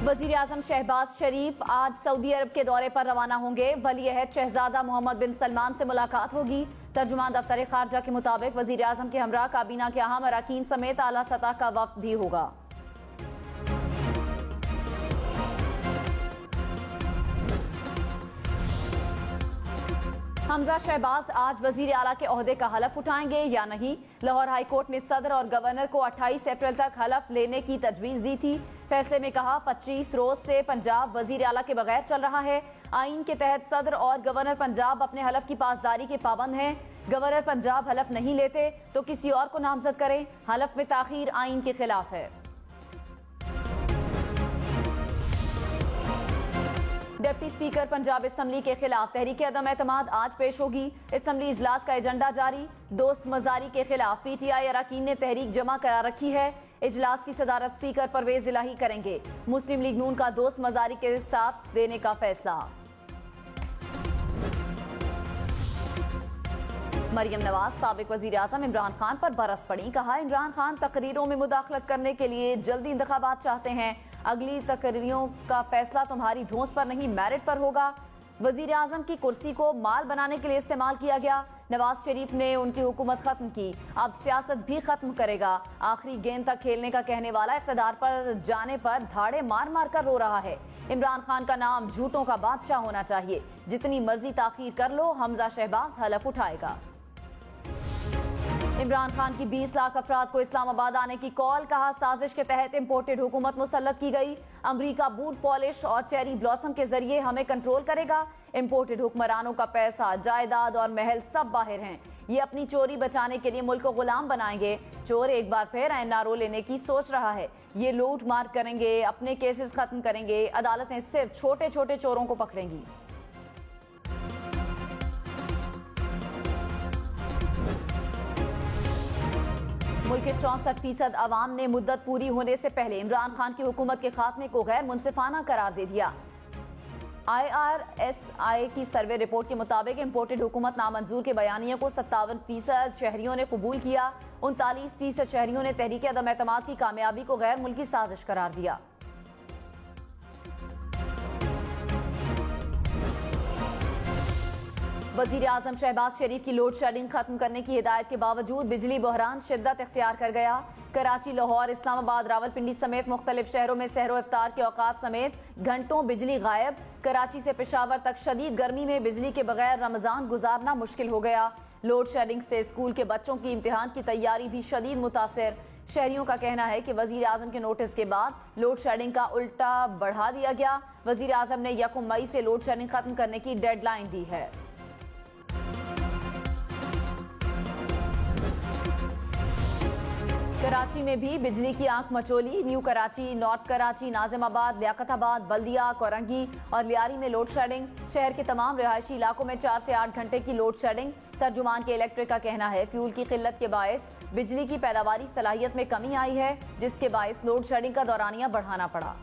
वजीर आजम शहबाज शरीफ आज सऊदी अरब के दौरे पर रवाना होंगे। वली अहद शहजादा मोहम्मद बिन सलमान से मुलाकात होगी। तर्जुमान दफ्तर खारजा के मुताबिक वजीर आजम के हमरा काबीना के अहम अरकान समेत आला सतह का वफ्द भी होगा। हमजा शहबाज आज वजीर आला के ओहदे का हलफ उठाएंगे या नहीं। लाहौर हाई कोर्ट ने सदर और गवर्नर को 28 अप्रैल तक हलफ लेने की तजवीज दी थी। फैसले में कहा 25 रोज से पंजाब वजीर आला के बगैर चल रहा है। आइन के तहत सदर और गवर्नर पंजाब अपने हलफ की पासदारी के पाबंद हैं। गवर्नर पंजाब हलफ नहीं लेते तो किसी और को नामजद करें। हलफ में ताखीर आइन के खिलाफ है। डिप्टी स्पीकर पंजाब असम्बली के खिलाफ तहरीक अदम एतमाद आज पेश होगी। असम्बली इजलास का एजेंडा जारी। दोस्त मजारी के खिलाफ पीटीआई अरकान ने तहरीक जमा करा रखी है। इजलास की सदारत स्पीकर परवेज इलाही करेंगे। मुस्लिम लीग नून का दोस्त मजारी के साथ देने का फैसला। मरियम नवाज साबिक वजीर आजम इमरान खान पर बरस पड़ी। कहा इमरान खान तकरीरों में मुदाखलत करने के लिए जल्दी इंतखाबात चाहते हैं। अगली तकरीरों का फैसला तुम्हारी धौंस पर नहीं मेरिट पर होगा। वजीर आजम की कुर्सी को माल बनाने के लिए इस्तेमाल किया गया। नवाज शरीफ ने उनकी हुकूमत खत्म की, अब सियासत भी खत्म करेगा। आखिरी गेंद तक खेलने का कहने वाला इख्तिदार पर जाने पर धाड़े मार मार कर रो रहा है। इमरान खान का नाम झूठों का बादशाह होना चाहिए। जितनी मर्जी ताखीर कर लो, हमजा शहबाज हलफ उठाएगा। इमरान खान की 20 लाख अफराद को इस्लामाबाद आने की कॉल। कहा साजिश के तहत इम्पोर्टेड हुकूमत मुसल्लत की गई। अमरीका बूट पॉलिश और चेरी ब्लॉसम के जरिए हमें कंट्रोल करेगा। इम्पोर्टेड हुक्मरानों का पैसा, जायदाद और महल सब बाहर हैं। ये अपनी चोरी बचाने के लिए मुल्क को गुलाम बनाएंगे। चोर एक बार फिर एनआरओ लेने की सोच रहा है। ये लूट मार करेंगे, अपने केसेस खत्म करेंगे। अदालतें सिर्फ छोटे छोटे चोरों को पकड़ेंगी। मुल्क के 64% अवाम ने मुद्दत पूरी होने से पहले इमरान खान की हुकूमत के खात्मे को गैर मुनसिफाना करार दे दिया। IRSI की सर्वे रिपोर्ट के मुताबिक इम्पोर्टेड हुकूमत नामंजूर के बयानियों को 57% शहरियों ने कबूल किया। 39% शहरियों ने तहरीक अदम एतमाद की कामयाबी को गैर मुल्की साजिश करार दिया। वजीर आजम शहबाज शरीफ की लोड शेडिंग खत्म करने की हिदायत के बावजूद बिजली बहरान शिद्दत इख्तियार कर गया। कराची, लाहौर, इस्लामाबाद, रावलपिंडी समेत मुख्तलिफ शहरों में सहरो इफ्तार के औकात समेत घंटों बिजली गायब। कराची से पेशावर तक शदीद गर्मी में बिजली के बगैर रमजान गुजारना मुश्किल हो गया। लोड शेडिंग से स्कूल के बच्चों की इम्तिहान की तैयारी भी शदीद मुतासिर। शहरियों का कहना है कि वजीर आजम के नोटिस के बाद लोड शेडिंग का उल्टा बढ़ा दिया गया। वजीर आजम ने 1 मई से लोड शेडिंग खत्म करने की डेडलाइन दी है। कराची में भी बिजली की आंख मचोली। न्यू कराची, नॉर्थ कराची, नाजिमाबाद, लियाकताबाद, बल्दिया, कोरंगी और लियारी में लोड शेडिंग। शहर के तमाम रिहायशी इलाकों में 4 से 8 घंटे की लोड शेडिंग। तर्जुमान के इलेक्ट्रिक का कहना है फ्यूल की किल्लत के बायस बिजली की पैदावारी सलाहियत में कमी आई है, जिसके बायस लोड शेडिंग का दौरानिया बढ़ाना पड़ा।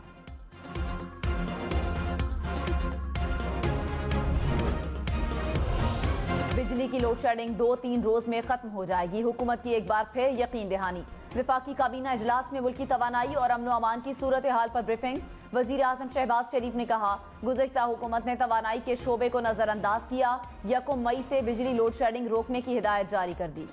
बिजली की लोड शेडिंग 2-3 रोज में खत्म हो जाएगी। हुकूमत की एक बार फिर यकीन दहानी। विफाकी काबीना इजलास में मुल्की तवानाई और अमन अमान की सूरत हाल पर ब्रीफिंग। वजीर आजम शहबाज शरीफ ने कहा गुज़श्ता हुकूमत ने तवानाई के शोबे को नजरअंदाज किया। 1 मई से बिजली लोड शेडिंग रोकने की हिदायत जारी कर दी।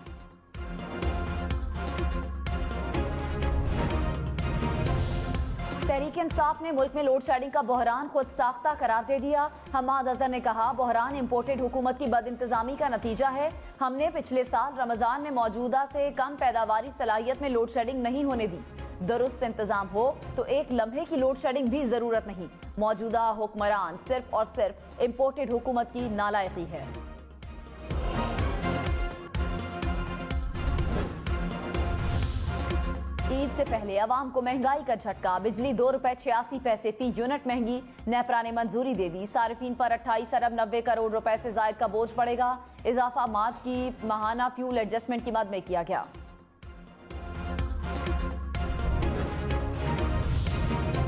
तहरीक इंसाफ ने मुल्क में लोड शेडिंग का बहरान खुद साख्ता करार दे दिया। हमाद अजहर ने कहा बहरान इम्पोर्टेड हुकूमत की बदइंतजामी का नतीजा है। हमने पिछले साल रमजान में मौजूदा से कम पैदावारी सलाहियत में लोड शेडिंग नहीं होने दी। दुरुस्त इंतजाम हो तो एक लम्हे की लोड शेडिंग भी जरूरत नहीं। मौजूदा हुक्मरान सिर्फ और सिर्फ इम्पोर्टेड हुकूमत की नालायकी है। ईद से पहले अवाम को महंगाई का झटका। बिजली ₹2.86 फी यूनिट महंगी। नेपरा ने मंजूरी दे दी। सार्फिन पर 28 अरब 90 करोड़ रुपए से जायद का बोझ पड़ेगा। इजाफा मार्च की माहाना फ्यूल एडजस्टमेंट की मद में किया गया।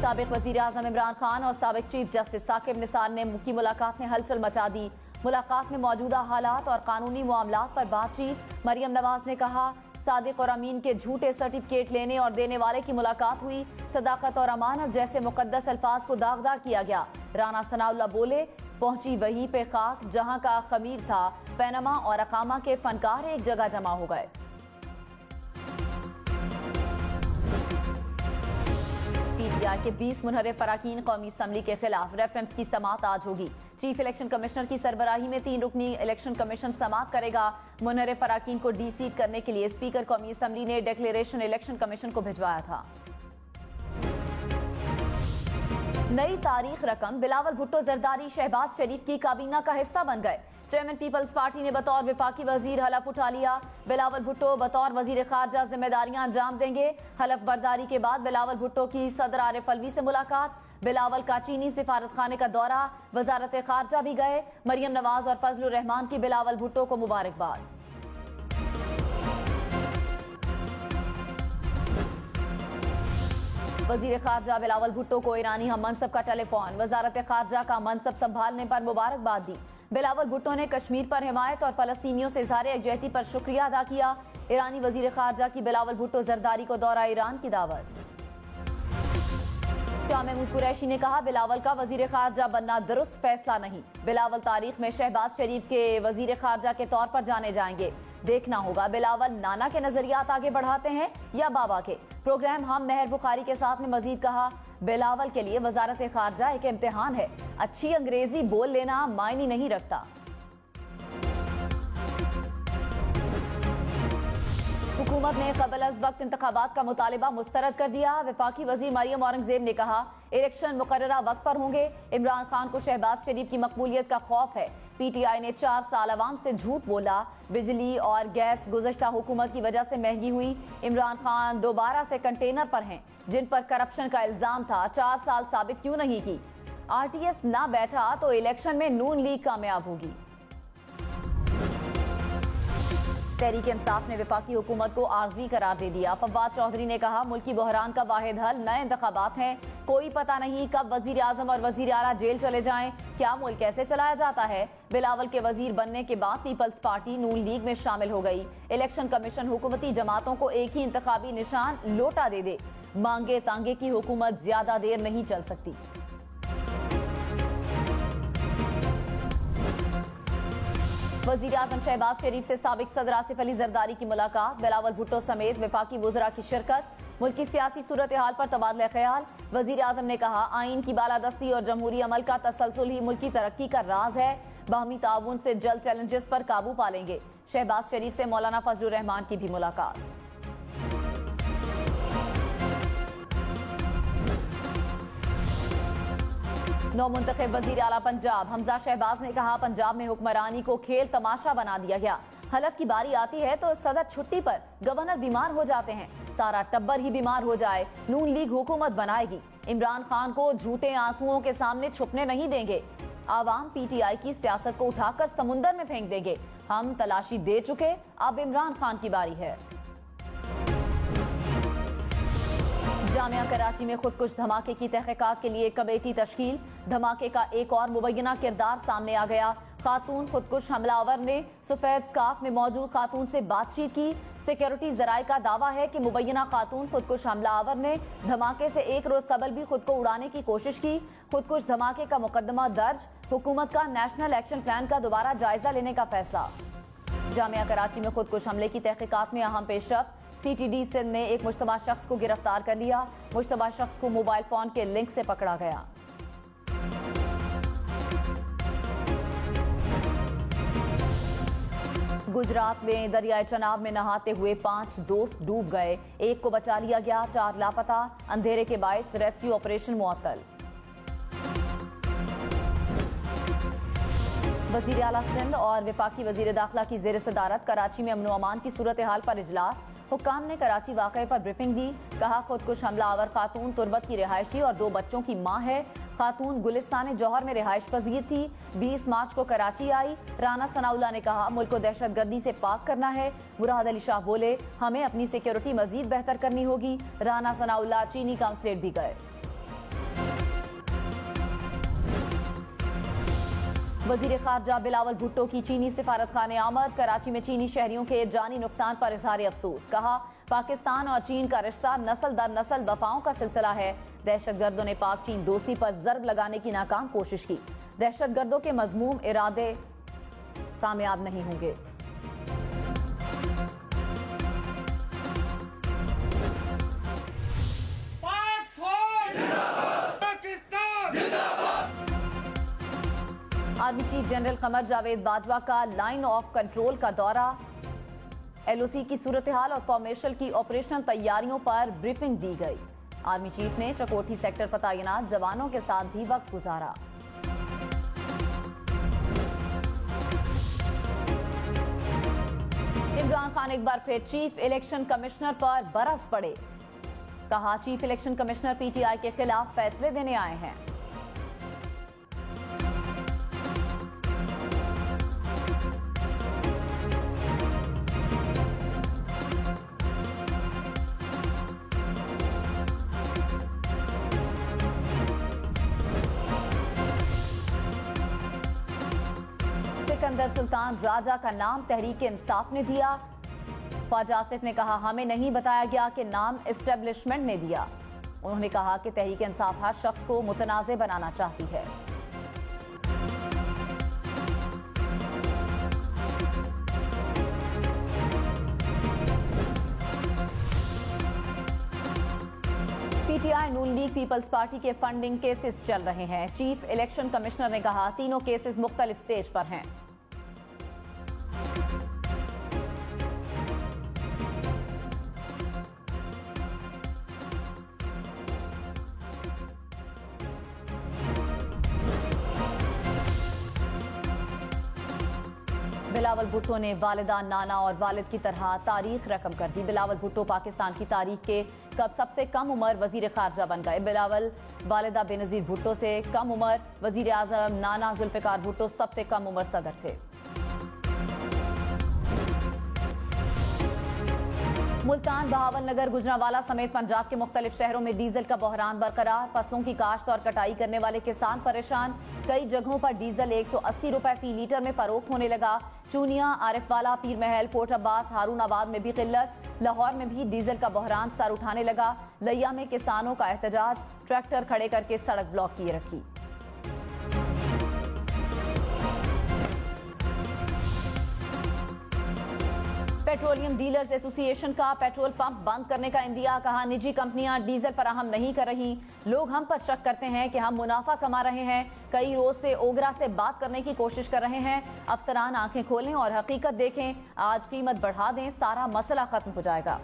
साबिक वजीर आजम इमरान खान और साबिक चीफ जस्टिस साकिब निसार ने की मुलाकात में हलचल मचा दी। मुलाकात में मौजूदा हालात और कानूनी मामलात पर बातचीत। मरियम नवाज ने कहा सादिक और अमीन के झूठे सर्टिफिकेट लेने और देने वाले की मुलाकात हुई। सदाकत और अमानत जैसे मुकद्दस अल्फाज को दागदार किया गया। राना सनाउल्लाह बोले, पहुंची वहीं पे खाक जहां का खमीर था। पैनमा और अकामा के फनकार एक जगह जमा हो गए। पीटीआई के 20 मुनहरिफ अरकान कौमी असम्बली के खिलाफ रेफरेंस की समाअत आज होगी। चीफ इलेक्शन कमिश्नर की सरबराही में 3 रुकनी इलेक्शन कमीशन समाअत करेगा। मुनहरिफ अरकान को डी-सीट करने के लिए स्पीकर कौमी असम्बली ने डिक्लेरेशन इलेक्शन कमीशन को भिजवाया था। नई तारीख रकम बिलावल भुट्टो जरदारी शहबाज शरीफ की काबीना का हिस्सा बन गए। चेयरमैन पीपल्स पार्टी ने बतौर विफाकी वजीर हलफ उठा लिया। बिलावल भुट्टो बतौर वजीर खारजा जिम्मेदारियां अंजाम देंगे। हलफ बर्दारी के बाद बिलावल भुट्टो की सदर आरिफ अलवी से मुलाकात। बिलावल का चीनी सिफारत खाने का दौरा। वजारत खारजा भी गए। मरियम नवाज और फजलुर रहमान की बिलावल भुट्टो को मुबारकबाद। वजीर खारजा बिलावल भुट्टो को ईरानी हम मनसब का टेलीफोन। वजारत खारजा का मनसब संभालने पर मुबारकबाद दी। बिलावल भुट्टो ने कश्मीर पर हिमायत और फलस्तीनियों से इज़हार यकजहती पर शुक्रिया अदा किया। ईरानी वजीर खारजा की बिलावल भुट्टो जरदारी को दौरा ईरान की दावत। शाह महमूद कुरैशी ने कहा, बिलावल का वजीर खारजा बनना दुरुस्त फैसला नहीं। बिलावल तारीख में शहबाज शरीफ के वजीर खारजा के तौर पर जाने जाएंगे। देखना होगा बिलावल नाना के नजरियात आगे बढ़ाते हैं या बाबा के। प्रोग्राम हम मेहर बुखारी के साथ ने मजीद कहा, बिलावल के लिए वजारत खारजा एक इम्तिहान है। अच्छी अंग्रेजी बोल लेना मायने नहीं रखता। हुकूमत ने कबल अज वक्त इंतखाबात का मुतालिबा मुस्तरद कर दिया। वफाकी वजीर मरियम औरंगजेब ने कहा, इलेक्शन मुकर्ररा वक्त पर होंगे। इमरान खान को शहबाज शरीफ की मकबूलियत का खौफ है। पीटीआई ने 4 साल अवाम से झूठ बोला। बिजली और गैस गुज़श्ता हुकूमत की वजह से महंगी हुई। इमरान खान दोबारा से कंटेनर पर हैं जिन पर करप्शन का इल्जाम था। 4 साल साबित क्यों नहीं की? आरटीएस ना बैठा तो इलेक्शन में नून लीग कामयाब होगी। तहरीक इंसाफ ने वफाकी हुकूमत को आर्जी करार दे दिया। फवाद चौधरी ने कहा, मुल्की बहरान का वाहिद हल नए इंतखाबात हैं। कोई पता नहीं कब वजीर आजम और वजीर आला जेल चले जाएं। क्या मुल्क कैसे चलाया जाता है? बिलावल के वजीर बनने के बाद पीपल्स पार्टी नून लीग में शामिल हो गई। इलेक्शन कमीशन हुकूमती जमातों को एक ही इंतखाबी निशान लोटा दे दे। मांगे तांगे की हुकूमत ज्यादा देर नहीं चल सकती। वजीर आजम शहबाज शरीफ से साबिक सदर आसिफ अली जरदारी की मुलाकात। बिलावल भुट्टो समेत वफाकी वज़रा की शिरकत। मुल्की सियासी सूरत हाल पर तबादला ख्याल। वजीर आजम ने कहा, आइन की बालादस्ती और जमहूरी अमल का तसलसल ही मुल्की तरक्की का राज है। बाहमी ताउन से जल्द चैलेंजेस पर काबू पालेंगे। शहबाज शरीफ से मौलाना फजलुर रहमान की भी मुलाकात। नौमुंतखब वजीर आला पंजाब हमजा शहबाज ने कहा, पंजाब में हुक्मरानी को खेल तमाशा बना दिया गया। हलफ की बारी आती है तो सदर छुट्टी पर, गवर्नर बीमार हो जाते हैं। सारा टब्बर ही बीमार हो जाए, नून लीग हुकूमत बनाएगी। इमरान खान को झूठे आंसुओं के सामने छुपने नहीं देंगे। आवाम पीटीआई की सियासत को उठाकर समुंदर में फेंक देंगे। हम तलाशी दे चुके, अब इमरान खान की बारी है। जामिया कराची में खुदकुश धमाके की तहकीकात के लिए कमेटी तश्कील। धमाके का एक और मुबैना किरदार सामने आ गया। खातून खुदकुश हमलावर ने सफेद स्कार्फ में मौजूद खातून से बातचीत की। सिक्योरिटी जराये का दावा है कि मुबैना खातून खुदकुश हमलावर ने धमाके से एक रोज कबल भी खुद को उड़ाने की कोशिश की। खुदकुश धमाके का मुकदमा दर्ज। हुकूमत का नेशनल एक्शन प्लान का दोबारा जायजा लेने का फैसला। जामिया कराची में खुदकुश हमले की तहकीकात में अहम पेशरफ्त। सीटीडी सिंध ने एक मुश्तबा शख्स को गिरफ्तार कर लिया। मुश्तबा शख्स को मोबाइल फोन के लिंक से पकड़ा गया। गुजरात में दरियाए चनाब में नहाते हुए 5 दोस्त डूब गए। एक को बचा लिया गया, 4 लापता। अंधेरे के बायस रेस्क्यू ऑपरेशन मुअत्तल। वजीर आला सिंध और वफाकी वजीर दाखिला की जेर सदारत कराची में अमन व अमान की सूरत हाल पर इजलास। हुक्काम ने कराची वाक़े पर ब्रीफिंग दी। कहा, खुदकुश हमलावर खातून तुर्बत की रिहायशी और 2 बच्चों की मां है। खातून गुलिस्तान जौहर में रिहाइश पजीर थी। 20 मार्च को कराची आई। राना सनाउल्लाह ने कहा, मुल्क को दहशतगर्दी से पाक करना है। मुराद अली शाह बोले, हमें अपनी सिक्योरिटी मजीद बेहतर करनी होगी। राना सनाउल्लाह चीनी काउंसलेट भी गए। वजीर खारजा बिलावल भुट्टो की चीनी सिफारतखाने आमद। कराची में चीनी शहरियों के जानी नुकसान पर इजहार अफसोस। कहा, पाकिस्तान और चीन का रिश्ता नस्ल दर नस्ल वफाओं का सिलसिला है। दहशतगर्दों ने पाक चीन दोस्ती पर जर्ब लगाने की नाकाम कोशिश की। दहशतगर्दों के मजमूम इरादे कामयाब नहीं होंगे। Army chief general Qamar Javed Bajwa का लाइन ऑफ कंट्रोल का दौरा। एलओसी की सूरत हाल और फॉर्मेशन की ऑपरेशनल तैयारियों पर ब्रीफिंग दी गई। आर्मी चीफ ने चकोठी सेक्टर पर तैनात जवानों के साथ भी वक्त गुजारा। इमरान खान एक बार फिर चीफ इलेक्शन कमिश्नर पर बरस पड़े। कहा, चीफ इलेक्शन कमिश्नर पीटीआई के खिलाफ फैसले देने आए हैं। सिकंदर सुल्तान राजा का नाम तहरीक इंसाफ ने दिया। ख्वाजा आसिफ ने कहा, हमें नहीं बताया गया कि नाम एस्टेब्लिशमेंट ने दिया। उन्होंने कहा कि तहरीक इंसाफ हर शख्स को मुतनाज़े बनाना चाहती है। पीटीआई नून लीग पीपल्स पार्टी के फंडिंग केसेस चल रहे हैं। चीफ इलेक्शन कमिश्नर ने कहा, तीनों केसेस मुख्तलिफ स्टेज पर हैं। बिलावल भुट्टो ने वालिदा, नाना और वालिद की तरह तारीख रकम कर दी। बिलावल भुट्टो पाकिस्तान की तारीख के कब सबसे कम उम्र वजीर खारजा बन गए। बिलावल वालिदा बेनजीर भुट्टो से कम उम्र वजीर आजम, नाना जुल्फिकार भुट्टो सबसे कम उम्र सदर थे। मुल्तान, बहावलनगर, गुजरांवाला समेत पंजाब के मुख्तलिफ शहरों में डीजल का बहरान बरकरार। फसलों की काश्त और कटाई करने वाले किसान परेशान। कई जगहों पर डीजल 180 रुपए फी लीटर में फरोख्त होने लगा। चूनिया, आरिफवाला, पीर महल, कोट अब्बास, हारूनाबाद में भी किल्लत। लाहौर में भी डीजल का बहरान सर उठाने लगा। लिया में किसानों का एहतजाज, ट्रैक्टर खड़े करके सड़क ब्लॉक किए रखी। पेट्रोलियम डीलर्स एसोसिएशन का पेट्रोल पंप बंद करने का इंदिया। कहा, निजी कंपनियां डीजल फराहम नहीं कर रही। लोग हम पर शक करते हैं कि हम मुनाफा कमा रहे हैं। कई रोज से ओगरा से बात करने की कोशिश कर रहे हैं। अफसरान आंखें खोलें और हकीकत देखें। आज कीमत बढ़ा दें, सारा मसला खत्म हो जाएगा।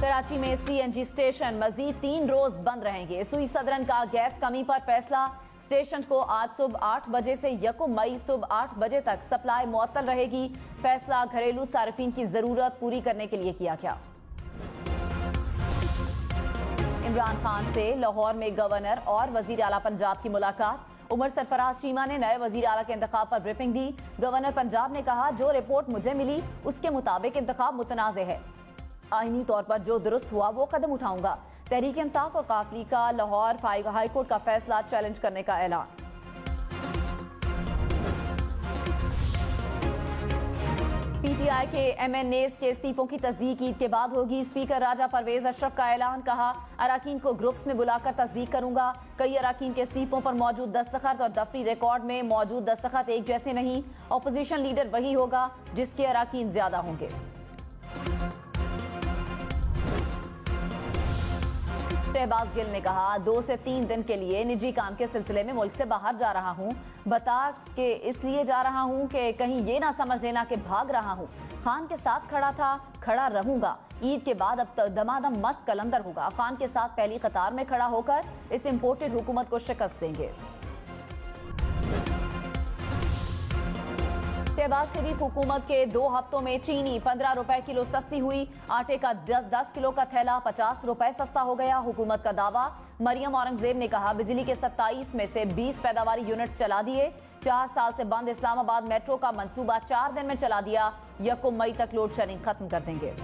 कराची में सीएनजी स्टेशन मजीद 3 रोज बंद रहेंगे। सुई सदरन का गैस कमी पर फैसला। स्टेशन को आज सुबह 8 बजे से 1 मई सुबह 8 बजे तक सप्लाई मुअत्तल रहेगी। फैसला घरेलू सार्फिन की जरूरत पूरी करने के लिए किया गया। इमरान खान से लाहौर में गवर्नर और वजीर आला पंजाब की मुलाकात। उमर सरफराज चीमा ने नए वजीर आला के इंतखाब पर ब्रीफिंग दी। गवर्नर पंजाब ने कहा, जो रिपोर्ट मुझे मिली उसके मुताबिक इंतखाब मुतनाज़े है। आईनी तौर पर जो दुरुस्त हुआ वो कदम उठाऊंगा। तहरीक इंसाफ और काफली का लाहौर हाईकोर्ट का फैसला चैलेंज करने का ऐलान। पीटीआई के एमएनएस के इस्तीफों की तस्दीक ईद के बाद होगी। स्पीकर राजा परवेज अशरफ का ऐलान। कहा, अराकीन को ग्रुप्स में बुलाकर तस्दीक करूंगा। कई अराकीन के इस्तीफों पर मौजूद दस्तखत और दफ्तरी रिकॉर्ड में मौजूद दस्तखत एक जैसे नहीं। ऑपोजिशन लीडर वही होगा जिसके अराकीन ज्यादा होंगे। शहबाज गिल ने कहा, 2 से 3 दिन के लिए निजी काम के सिलसिले में मुल्क से बाहर जा रहा हूं। बता के इसलिए जा रहा हूं कि कहीं ये ना समझ लेना कि भाग रहा हूं। खान के साथ खड़ा था, खड़ा रहूंगा। ईद के बाद अब दमादम मस्त कलंदर होगा। खान के साथ पहली कतार में खड़ा होकर इस इंपोर्टेड हुकूमत को शिकस्त देंगे। शहबाज शरीफ हुकूमत के 2 हफ्तों में चीनी 15 रुपए किलो सस्ती हुई। आटे का 10 किलो का थैला 50 रुपए सस्ता हो गया। हुकूमत का दावा। मरियम औरंगजेब ने कहा, बिजली के 27 में से 20 पैदावारी यूनिट्स चला दिए। 4 साल से बंद इस्लामाबाद मेट्रो का मंसूबा 4 दिन में चला दिया। 1 मई तक लोड शेडिंग खत्म कर देंगे।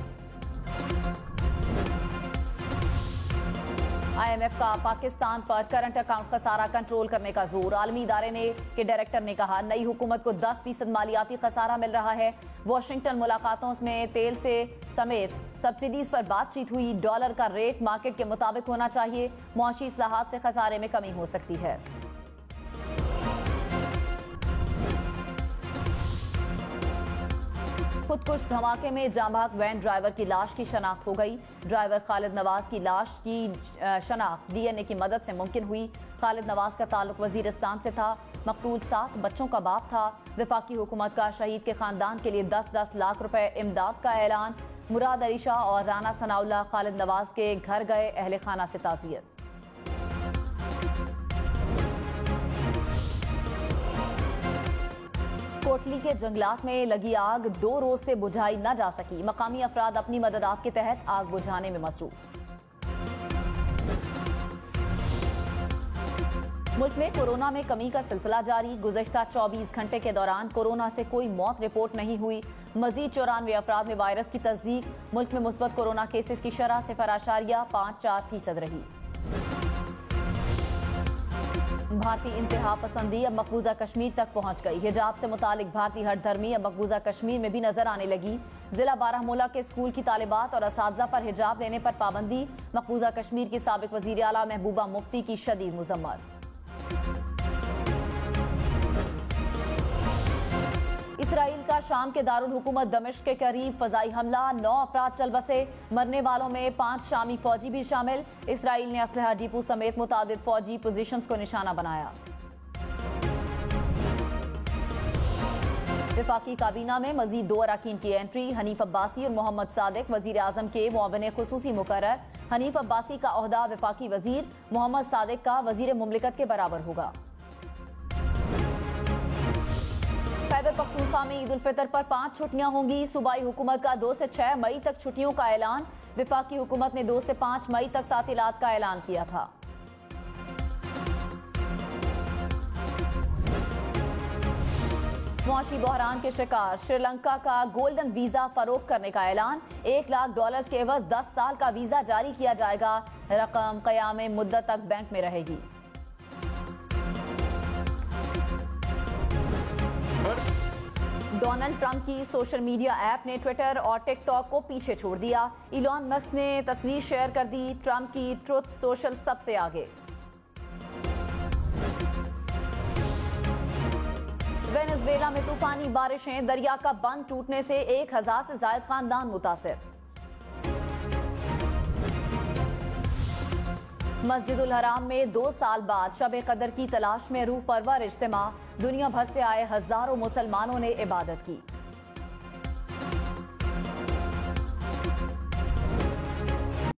IMF का पाकिस्तान पर करंट अकाउंट खसारा कंट्रोल करने का जोर। आलमी इदारे के डायरेक्टर ने कहा, नई हुकूमत को 10% मालियाती खसारा मिल रहा है। वॉशिंगटन मुलाकातों में तेल से समेत सब्सिडीज पर बातचीत हुई। डॉलर का रेट मार्केट के मुताबिक होना चाहिए। मुआशी इस्लाहात से खसारे में कमी हो सकती है। खुदकुश धमाके में जांबाग वैन ड्राइवर की लाश की शनाख्त हो गई। ड्राइवर खालिद नवाज की लाश की शनाख्त DNA की मदद से मुमकिन हुई। खालिद नवाज का ताल्लुक वजीरिस्तान से था। मकतूल 7 बच्चों का बाप था। वफाकी हुकूमत का शहीद के खानदान के लिए 10-10 लाख रुपए इमदाद का ऐलान। मुराद अली शाह और राना सनाउल्लाह खालिद नवाज के घर गए। अहले खाना से ताज़ियत। कोटली के जंगलात में लगी आग 2 रोज से बुझाई न जा सकी। मकामी अफराद अपनी मदद के तहत आग बुझाने में मसरूफ। मुल्क में कोरोना में कमी का सिलसिला जारी। गुज़श्ता 24 घंटे के दौरान कोरोना से कोई मौत रिपोर्ट नहीं हुई। मजीद 94 अफराद में वायरस की तस्दीक। मुल्क में मुस्बत कोरोना केसेस की शरह 0.54% रही। भारतीय इंतहा पसंदी अब मकबूजा कश्मीर तक पहुंच गई। हिजाब से मुतालिक भारतीय हठधर्मी अब मकबूजा कश्मीर में भी नजर आने लगी। जिला बारामूला के स्कूल की तालिबात और असातिज़ा पर हिजाब लेने पर पाबंदी। मकबूजा कश्मीर की साबिक वज़ीर आला महबूबा मुफ्ती की शदीद मुज़म्मत। इसराइल का शाम के दारुल हुकूमत दमिश्क के करीब फजाई हमला। 9 अफराद चल बसे। मरने वालों में 5 शामी फौजी भी शामिल। इसराइल ने असलहा डिपो समेत मुतादिद फौजी पोजीशंस को निशाना बनाया। वफाकी काबीना में मजीद 2 अरकान की एंट्री। हनीफ अब्बासी और मोहम्मद सादिक वजीर आजम के मुआविन खुसूसी मुकर्रर। हनीफ अब्बासी का ओहदा वफाकी वजीर, मोहम्मद सादिक का वजीर मुमलिकत के बराबर होगा। खैबर पख्तूनख्वा में ईद उल फितर पर 5 छुट्टियां होंगी। सूबाई हुकूमत का 2 से 6 मई तक छुट्टियों का ऐलान। वफाकी हुकूमत ने 2 से 5 मई तक तातीलात का ऐलान किया था। मुआशी बहरान के शिकार। श्रीलंका का गोल्डन वीजा फरोख्त करने का ऐलान। $1 लाख के एवज 10 साल का वीजा जारी किया जाएगा। रकम क़याम मुद्दत तक बैंक में रहेगी। डोनाल्ड ट्रंप की सोशल मीडिया ऐप ने ट्विटर और टिकटॉक को पीछे छोड़ दिया। इलॉन मस्क ने तस्वीर शेयर कर दी। ट्रंप की ट्रुथ सोशल सबसे आगे। वेनेजुएला में तूफानी बारिशें। दरिया का बंद टूटने से 1000 से ज्यादा खानदान मुतासिर। मस्जिदुल हराम में 2 साल बाद शब कदर की तलाश में रूह परवर इज्तिमा। दुनिया भर से आए हजारों मुसलमानों ने इबादत की।